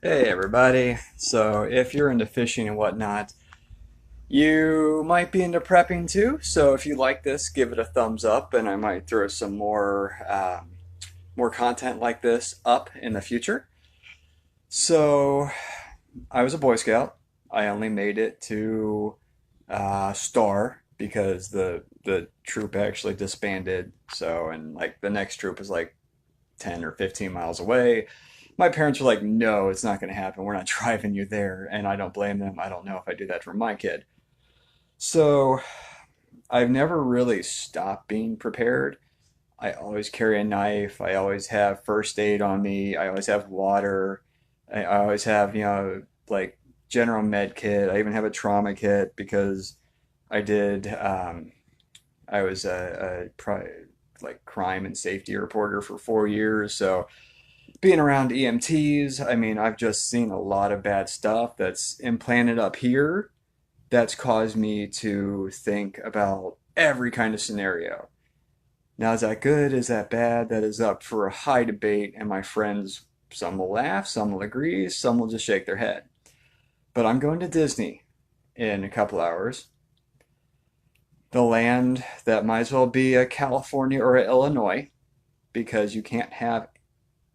Hey everybody. So if you're into fishing and whatnot, you might be into prepping too. So if you like this, give it a thumbs up, and I might throw some more content like this up in the future. So I was a Boy Scout. I only made it to Star because the troop actually disbanded. So and like the next troop is like 10 or 15 miles away. My parents were like, no, it's not going to happen. We're not driving you there. And I don't blame them. I don't know if I do that for my kid. So I've never really stopped being prepared. I always carry a knife. I always have first aid on me. I always have water. I always have, like general med kit. I even have a trauma kit because I did, I was like crime and safety reporter for 4 years. So being around EMTs, I mean, I've just seen a lot of bad stuff that's implanted up here that's caused me to think about every kind of scenario. Now, is that good? Is that bad? That is up for a high debate, and my friends, some will laugh, some will agree, some will just shake their head. But I'm going to Disney in a couple hours, the land that might as well be a California or a Illinois, because you can't have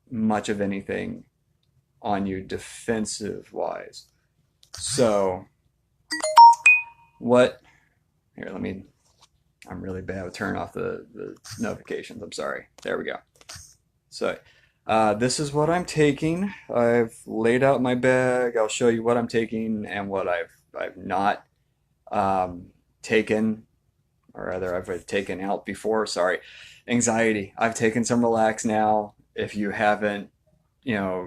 much of anything on you defensive wise. So, what? Here, let me. I'm really bad with turning off the notifications. I'm sorry. There we go. So, this is what I'm taking. I've laid out my bag. I'll show you what I'm taking and what I've not taken, or rather, I've taken out before. Sorry, anxiety. I've taken some Relax Now. If you haven't,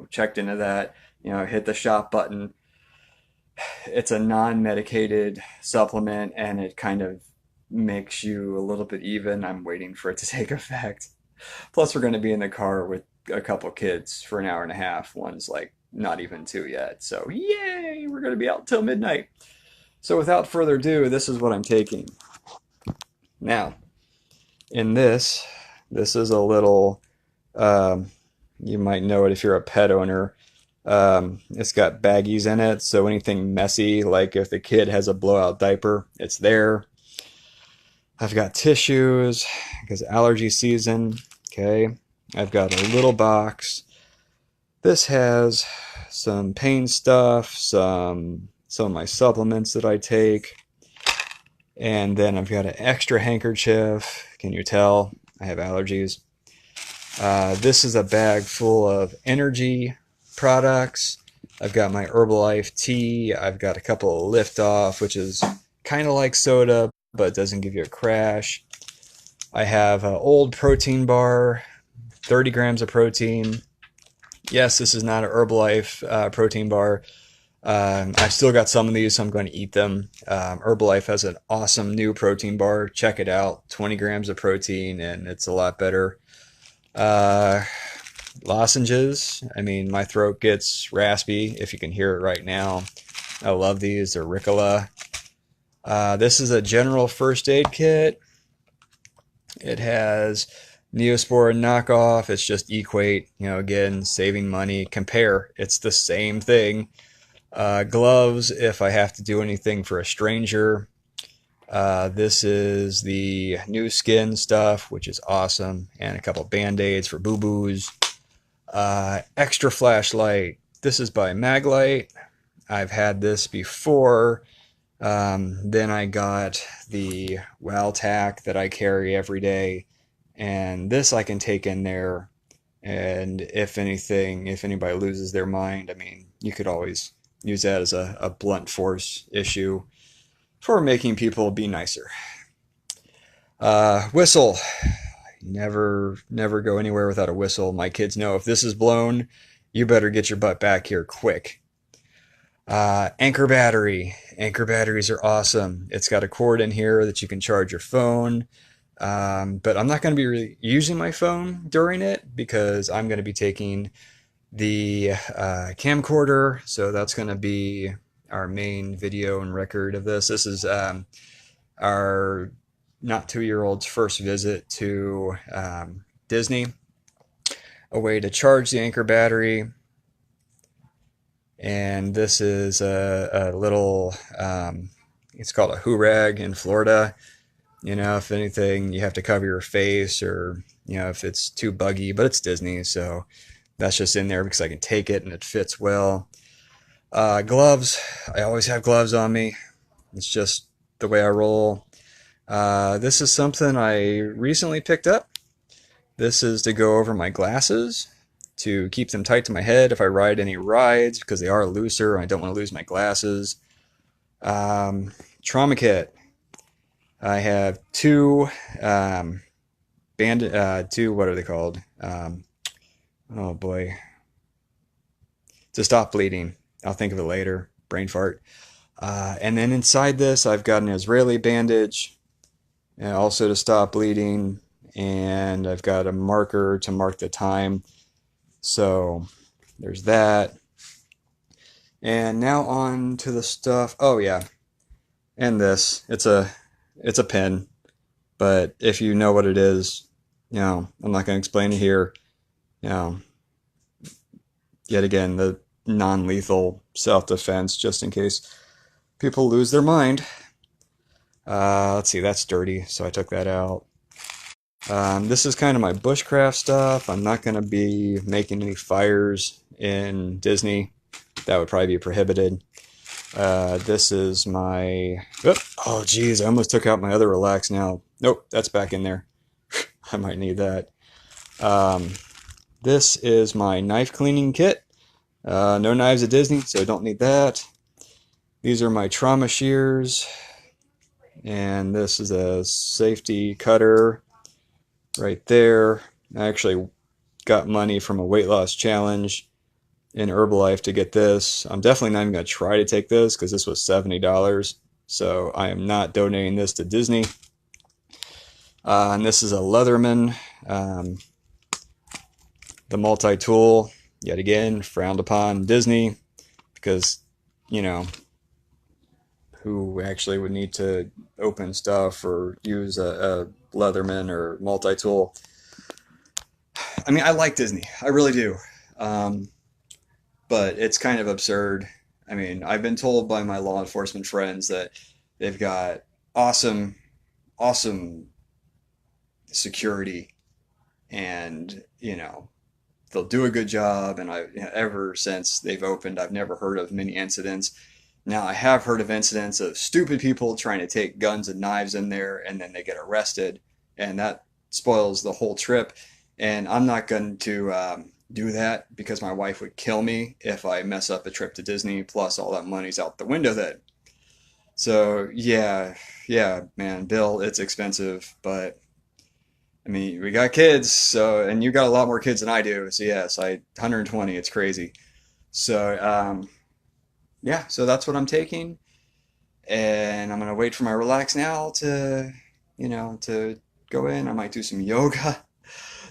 checked into that, hit the shop button. It's a non-medicated supplement and it kind of makes you a little bit even. I'm waiting for it to take effect. Plus, we're going to be in the car with a couple kids for an hour and a half. One's like not even two yet. So, yay, we're going to be out till midnight. So, without further ado, this is what I'm taking. Now, in this is a little, um, you might know it if you're a pet owner. It's got baggies in it, so anything messy, like if the kid has a blowout diaper, it's there. I've got tissues because allergy season. Okay. I've got a little box. This has some pain stuff, some of my supplements that I take, and then I've got an extra handkerchief. Can you tell? I have allergies. This is a bag full of energy products. I've got my Herbalife tea. I've got a couple of Lift Off, which is kind of like soda, but doesn't give you a crash. I have an old protein bar, 30 grams of protein. Yes, this is not an Herbalife protein bar. I've still got some of these, so I'm going to eat them. Herbalife has an awesome new protein bar. Check it out. 20 grams of protein, and it's a lot better. Uh, Lozenges. I mean, my throat gets raspy if you can hear it right now. I love these. They're Ricola. This is a general first aid kit. It has Neosporin knockoff. It's just Equate. Again, saving money. Compare. It's the same thing. Gloves if I have to do anything for a stranger. This is the new skin stuff, which is awesome, and a couple band-aids for boo-boos. Extra flashlight. This is by Maglite. I've had this before. Then I got the WowTac that I carry every day, and this I can take in there. And if anything, if anybody loses their mind, I mean, you could always use that as a blunt force issue for making people be nicer. Whistle. Never go anywhere without a whistle. My kids know if this is blown, you better get your butt back here quick. Anchor battery. Anchor batteries are awesome. It's got a cord in here that you can charge your phone. But I'm not going to be really using my phone during it because I'm going to be taking the camcorder. So that's going to be our main video and record of this. This is our not 2 year old's first visit to Disney. A way to charge the Anchor battery. And this is a little, it's called a Hurag in Florida. You know, if anything, you have to cover your face or, you know, if it's too buggy, but it's Disney, so that's just in there because I can take it and it fits well. Gloves, I always have gloves on me. It's just the way I roll. This is something I recently picked up. This is to go over my glasses to keep them tight to my head if I ride any rides because they are looser. I don't want to lose my glasses. Trauma kit. I have two two, what are they called? Oh boy, to stop bleeding. I'll think of it later. Brain fart. And then inside this, I've got an Israeli bandage, and also to stop bleeding, and I've got a marker to mark the time. So there's that. And now on to the stuff. Oh yeah, and this. It's a pen, but if you know what it is, you know, I'm not going to explain it here. You know, yet again, the non-lethal self-defense, just in case people lose their mind. Let's see, that's dirty, so I took that out. This is kind of my bushcraft stuff. I'm not going to be making any fires in Disney. That would probably be prohibited. This is my... Oh, geez, I almost took out my other Relax Now. Nope, that's back in there. I might need that. This is my knife cleaning kit. No knives at Disney, so I don't need that. These are my trauma shears. And this is a safety cutter right there. I actually got money from a weight loss challenge in Herbalife to get this. I'm definitely not even going to try to take this because this was $70. So I am not donating this to Disney. And this is a Leatherman. The multi-tool, yet again, frowned upon Disney because, you know, who actually would need to open stuff or use a Leatherman or multi-tool. I mean, I like Disney. I really do. But it's kind of absurd. I mean, I've been told by my law enforcement friends that they've got awesome, awesome security and, you know, they'll do a good job. And ever since they've opened, I've never heard of many incidents. Now, I have heard of incidents of stupid people trying to take guns and knives in there and then they get arrested, and that spoils the whole trip. And I'm not going to do that because my wife would kill me if I mess up a trip to Disney, plus all that money's out the window then. So, yeah, man, Bill, it's expensive, but I mean, we got kids, so, and you got a lot more kids than I do, so yes, 120, it's crazy. So, yeah, so that's what I'm taking, and I'm gonna wait for my Relax Now to, you know, to go in. I might do some yoga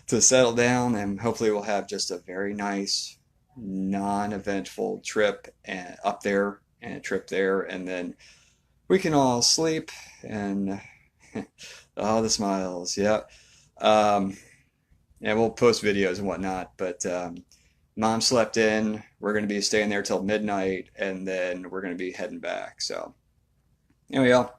to settle down, and hopefully we'll have just a very nice, non-eventful trip and up there and a trip there, and then we can all sleep and all the smiles, yeah. Um, and we'll post videos and whatnot, but Mom slept in. We're going to be staying there till midnight, and then we're going to be heading back. So, anyway, y'all,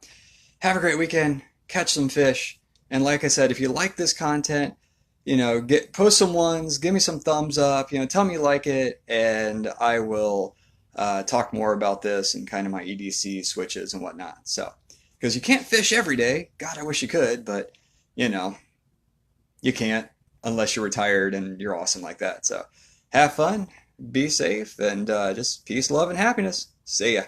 have a great weekend. Catch some fish. And like I said, if you like this content, you know, post some ones, give me some thumbs up, you know, tell me you like it, and I will talk more about this and kind of my EDC switches and whatnot. So, because you can't fish every day. God, I wish you could, but, you know, you can't unless you're retired and you're awesome like that. So, have fun, be safe, and just peace, love, and happiness. See ya.